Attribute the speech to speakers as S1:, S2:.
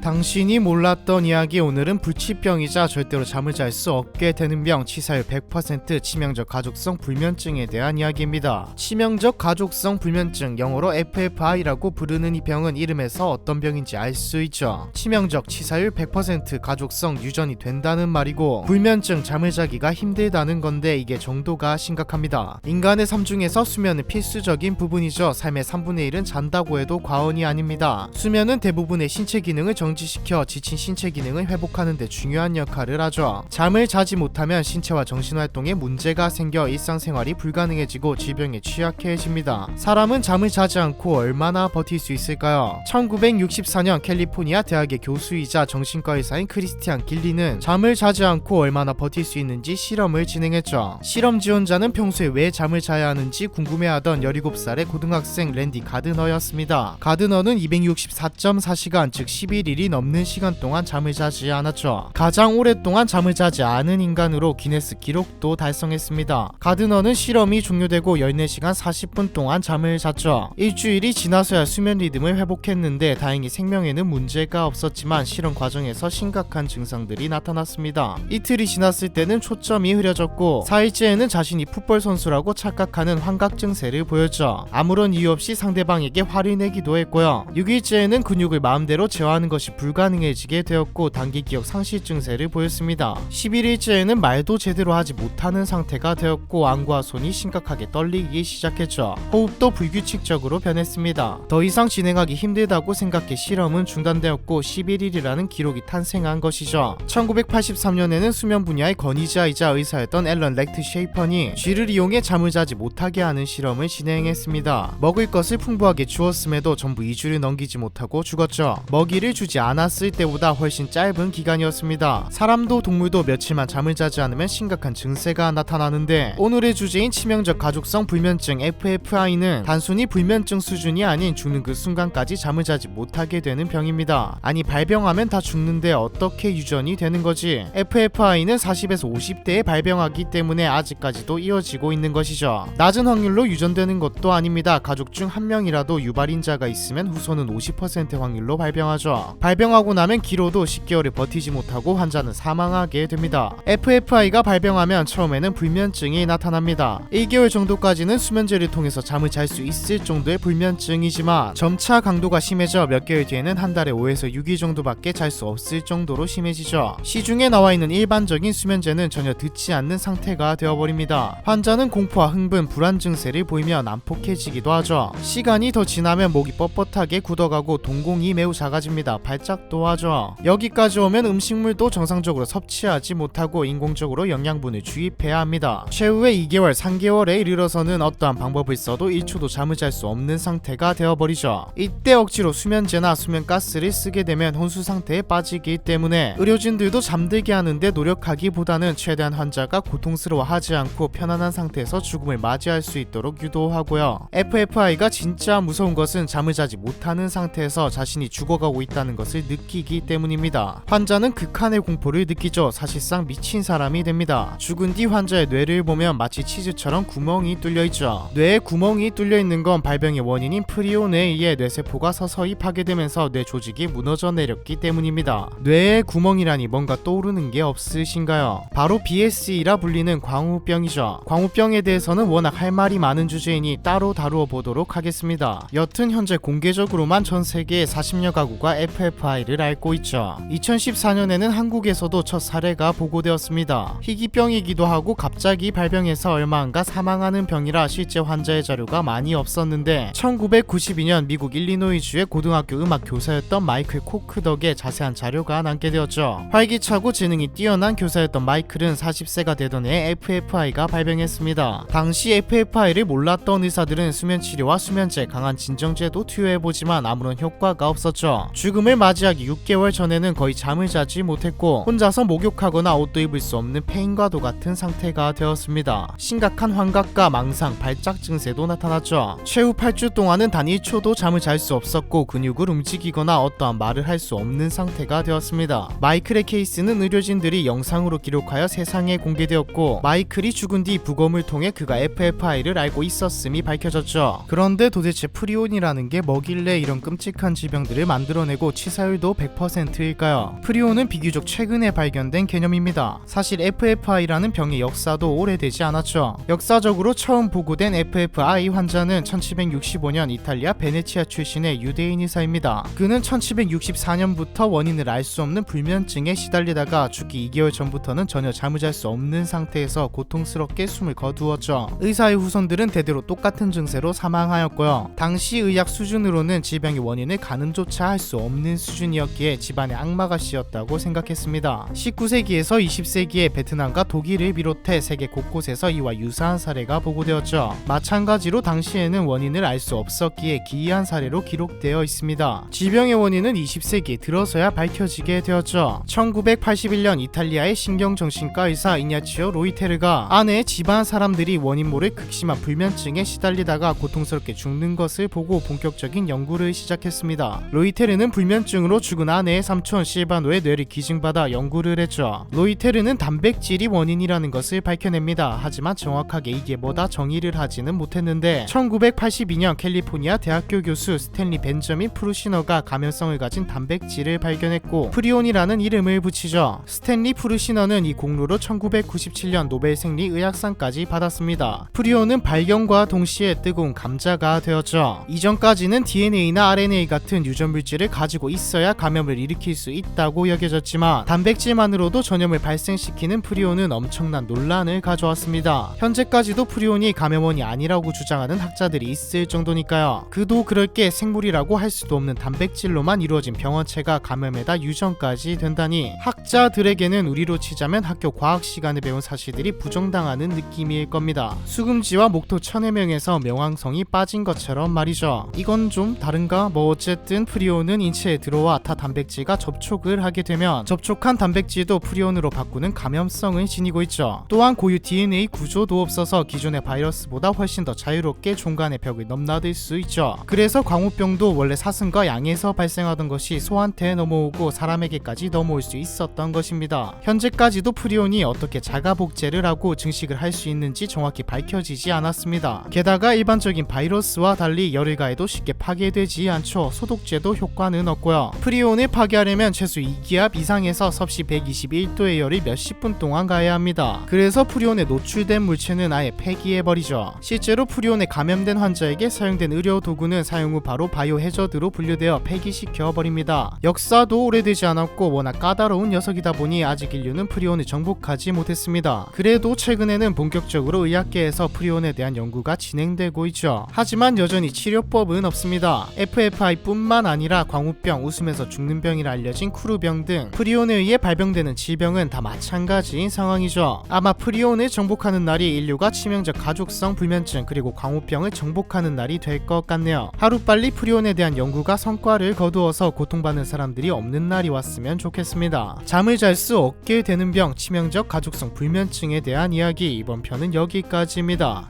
S1: 당신이 몰랐던 이야기. 오늘은 불치병이자 절대로 잠을 잘 수 없게 되는 병, 치사율 100% 치명적 가족성 불면증에 대한 이야기입니다. 치명적 가족성 불면증, 영어로 FFI라고 부르는 이 병은 이름에서 어떤 병인지 알 수 있죠. 치명적, 치사율 100% 가족성 유전이 된다는 말이고, 불면증, 잠을 자기가 힘들다는 건데 이게 정도가 심각합니다. 인간의 삶 중에서 수면은 필수적인 부분이죠. 삶의 3분의 1은 잔다고 해도 과언이 아닙니다. 수면은 대부분의 신체 기능을 정지시켜 지친 신체 기능을 회복하는 데 중요한 역할을 하죠. 잠을 자지 못하면 신체와 정신활동에 문제가 생겨 일상생활이 불가능해지고 질병에 취약해집니다. 사람은 잠을 자지 않고 얼마나 버틸 수 있을까요? 1964년 캘리포니아 대학의 교수이자 정신과 의사인 크리스티안 길리는 잠을 자지 않고 얼마나 버틸 수 있는지 실험을 진행했죠. 실험 지원자는 평소에 왜 잠을 자야 하는지 궁금해하던 17살의 고등학생 랜디 가드너였습니다. 가드너는 264.4시간 즉 11일이 넘는 시간 동안 잠을 자지 않았죠. 가장 오랫동안 잠을 자지 않은 인간으로 기네스 기록도 달성했습니다. 가드너는 실험이 종료되고 14시간 40분 동안 잠을 잤죠. 일주일이 지나서야 수면 리듬을 회복했는데 다행히 생명에는 문제가 없었지만 실험 과정에서 심각한 증상들이 나타났습니다. 이틀이 지났을 때는 초점이 흐려졌고 4일째에는 자신이 풋볼 선수라고 착각하는 환각 증세를 보였죠. 아무런 이유 없이 상대방에게 화를 내기도 했고요. 6일째에는 근육을 마음대로 제어하는 것이 불가능해지게 되었고 단기 기억 상실 증세를 보였습니다. 11일째에는 말도 제대로 하지 못하는 상태가 되었고 안과 손이 심각하게 떨리기 시작했죠. 호흡도 불규칙적으로 변했습니다. 더 이상 진행하기 힘들다고 생각해 실험은 중단되었고 11일이라는 기록이 탄생한 것이죠. 1983년에는 수면 분야의 권위자이자 의사였던 앨런 렉트 쉐이펀이 쥐를 이용해 잠을 자지 못하게 하는 실험을 진행했습니다. 먹을 것을 풍부하게 주었음에도 전부 2주를 넘기지 못하고 죽었죠. 먹이를 주지 않았을 때보다 훨씬 짧은 기간이었습니다. 사람도 동물도 며칠만 잠을 자지 않으면 심각한 증세가 나타나는데 오늘의 주제인 치명적 가족성 불면증 FFI는 단순히 불면증 수준이 아닌 죽는 그 순간까지 잠을 자지 못하게 되는 병입니다. 아니 발병하면 다 죽는데 어떻게 유전이 되는 거지? FFI는 40에서 50대에 발병하기 때문에 아직까지도 이어지고 있는 것이죠. 낮은 확률로 유전되는 것도 아닙니다. 가족 중 한 명이라도 유발인자가 있으면 후손은 50% 확률로 발병하죠. 발병하고 나면 길어도 10개월을 버티지 못하고 환자는 사망하게 됩니다. FFI가 발병하면 처음에는 불면증이 나타납니다. 1개월 정도까지는 수면제를 통해서 잠을 잘 수 있을 정도의 불면증이지만 점차 강도가 심해져 몇 개월 뒤에는 한 달에 5에서 6일 정도밖에 잘 수 없을 정도로 심해지죠. 시중에 나와 있는 일반적인 수면제는 전혀 듣지 않는 상태가 되어버립니다. 환자는 공포와 흥분, 불안 증세를 보이며 난폭해지기도 하죠. 시간이 더 지나면 목이 뻣뻣하게 굳어가고 동공이 매우 작아집니다. 발작도 하죠. 여기까지 오면 음식물도 정상적으로 섭취하지 못하고 인공적으로 영양분을 주입해야 합니다. 최후의 2개월, 3개월에 이르러서는 어떠한 방법을 써도 1초도 잠을 잘 수 없는 상태가 되어버리죠. 이때 억지로 수면제나 수면가스를 쓰게 되면 혼수 상태에 빠지기 때문에 의료진들도 잠들게 하는데 노력하기보다는 최대한 환자가 고통스러워하지 않고 편안한 상태에서 죽음을 맞이할 수 있도록 유도하고요. FFI가 진짜 무서운 것은 잠을 자지 못하는 상태에서 자신이 죽어가고 있다는 것을 느끼기 때문입니다. 환자는 극한의 공포를 느끼죠. 사실상 미친 사람이 됩니다. 죽은 뒤 환자의 뇌를 보면 마치 치즈처럼 구멍이 뚫려있죠. 뇌에 구멍이 뚫려있는 건 발병의 원인인 프리온에 의해 뇌세포가 서서히 파괴되면서 뇌 조직이 무너져 내렸기 때문입니다. 뇌에 구멍이라니 뭔가 떠오르는 게 없으신가요? 바로 BSE라 불리는 광우병이죠. 광우병에 대해서는 워낙 할 말이 많은 주제이니 따로 다루어 보도록 하겠습니다. 여튼 현재 공개적으로만 전 세계의 40여 가구가 FFI를 앓고 있죠. 2014년에는 한국에서도 첫 사례가 보고되었습니다. 희귀병이기도 하고 갑자기 발병해서 얼마 안가 사망하는 병이라 실제 환자의 자료가 많이 없었는데 1992년 미국 일리노이주의 고등학교 음악 교사였던 마이클 코크 덕에 자세한 자료가 남게 되었죠. 활기차고 지능이 뛰어난 교사였던 마이클은 40세가 되던 해에 FFI가 발병했습니다. 당시 FFI를 몰랐던 의사들은 수면치료와 수면제, 강한 진정제도 투여해보지만 아무런 효과가 없었죠. 죽음을 맞이하기 6개월 전에는 거의 잠을 자지 못했고 혼자서 목욕하거나 옷도 입을 수 없는 폐인과도 같은 상태가 되었습니다. 심각한 환각과 망상, 발작 증세도 나타났죠. 최후 8주 동안은 단 1초도 잠을 잘 수 없었고 근육을 움직이거나 어떠한 말을 할 수 없는 상태가 되었습니다. 마이클의 케이스는 의료진들이 영상으로 기록하여 세상에 공개되었고 마이클이 죽은 뒤 부검을 통해 그가 FFI를 앓고 있었음이 밝혀졌죠. 그런데 도대체 프리온이라는 게 뭐길래 이런 끔찍한 질병들을 만들어내고 치사 치사율도 100%일까요? 프리온은 비교적 최근에 발견된 개념입니다. 사실 FFI라는 병의 역사도 오래되지 않았죠. 역사적으로 처음 보고된 FFI 환자는 1765년 이탈리아 베네치아 출신의 유대인 의사입니다. 그는 1764년부터 원인을 알 수 없는 불면증에 시달리다가 죽기 2개월 전부터는 전혀 잠을 잘 수 없는 상태에서 고통스럽게 숨을 거두었죠. 의사의 후손들은 대대로 똑같은 증세로 사망하였고요. 당시 의학 수준으로는 질병의 원인을 가늠조차 할 수 없는 수준이었기에 집안에 악마가 씌었다고 생각했습니다. 19세기에서 20세기에 베트남과 독일을 비롯해 세계 곳곳에서 이와 유사한 사례가 보고되었죠. 마찬가지로 당시에는 원인을 알 수 없었기에 기이한 사례로 기록되어 있습니다. 질병의 원인은 20세기 들어서야 밝혀지게 되었죠. 1981년 이탈리아의 신경정신과 의사 이냐치오 로이테르가 아내의 집안 사람들이 원인 모를 극심한 불면증에 시달리다가 고통스럽게 죽는 것을 보고 본격적인 연구를 시작했습니다. 로이테르는 불면증으로 죽은 아내의 삼촌 실바노의 뇌를 기증받아 연구를 했죠. 로이테르는 단백질이 원인이라는 것을 밝혀냅니다. 하지만 정확하게 이게 뭐다 정의를 하지는 못했는데 1982년 캘리포니아 대학교 교수 스탠리 벤저민 프루시너가 감염성을 가진 단백질을 발견했고 프리온이라는 이름을 붙이죠. 스탠리 프루시너는 이 공로로 1997년 노벨 생리 의학상까지 받았습니다. 프리온은 발견과 동시에 뜨거운 감자가 되었죠. 이전까지는 DNA나 RNA 같은 유전 물질을 가지고 있어야 감염을 일으킬 수 있다고 여겨졌지만 단백질만으로도 전염을 발생시키는 프리온은 엄청난 논란을 가져왔습니다. 현재까지도 프리온이 감염원이 아니라고 주장하는 학자들이 있을 정도니까요. 그도 그럴 게 생물이라고 할 수도 없는 단백질로만 이루어진 병원체가 감염에다 유전까지 된다니 학자들에게는 우리로 치자면 학교 과학 시간에 배운 사실들이 부정당하는 느낌일 겁니다. 수금지와 목토 천해명에서 명왕성이 빠진 것처럼 말이죠. 이건 좀 다른가? 뭐 어쨌든 프리온은 인체에 들어와 타 단백질과 접촉을 하게 되면 접촉한 단백질도 프리온으로 바꾸는 감염성을 지니고 있죠. 또한 고유 DNA 구조도 없어서 기존의 바이러스보다 훨씬 더 자유롭게 종간의 벽을 넘나들 수 있죠. 그래서 광우병도 원래 사슴과 양에서 발생하던 것이 소한테 넘어오고 사람에게까지 넘어올 수 있었던 것입니다. 현재까지도 프리온이 어떻게 자가복제를 하고 증식을 할 수 있는지 정확히 밝혀지지 않았습니다. 게다가 일반적인 바이러스와 달리 열을 가해도 쉽게 파괴되지 않죠. 소독제도 효과는 없고요. 프리온을 파괴하려면 최소 2기압 이상에서 섭씨 121도의 열을 몇십 분 동안 가해야 합니다. 그래서 프리온에 노출된 물체는 아예 폐기해버리죠. 실제로 프리온에 감염된 환자에게 사용된 의료 도구는 사용 후 바로 바이오 해저드로 분류되어 폐기시켜버립니다. 역사도 오래되지 않았고 워낙 까다로운 녀석이다 보니 아직 인류는 프리온을 정복하지 못했습니다. 그래도 최근에는 본격적으로 의학계에서 프리온에 대한 연구가 진행되고 있죠. 하지만 여전히 치료법은 없습니다. FFI뿐만 아니라 광우병, 웃으면서 죽는 병이라 알려진 쿠르병 등 프리온에 의해 발병되는 질병은 다 마찬가지인 상황이죠. 아마 프리온을 정복하는 날이 인류가 치명적 가족성 불면증 그리고 광우병을 정복하는 날이 될 것 같네요. 하루빨리 프리온에 대한 연구가 성과를 거두어서 고통받는 사람들이 없는 날이 왔으면 좋겠습니다. 잠을 잘 수 없게 되는 병, 치명적 가족성 불면증에 대한 이야기, 이번 편은 여기까지입니다.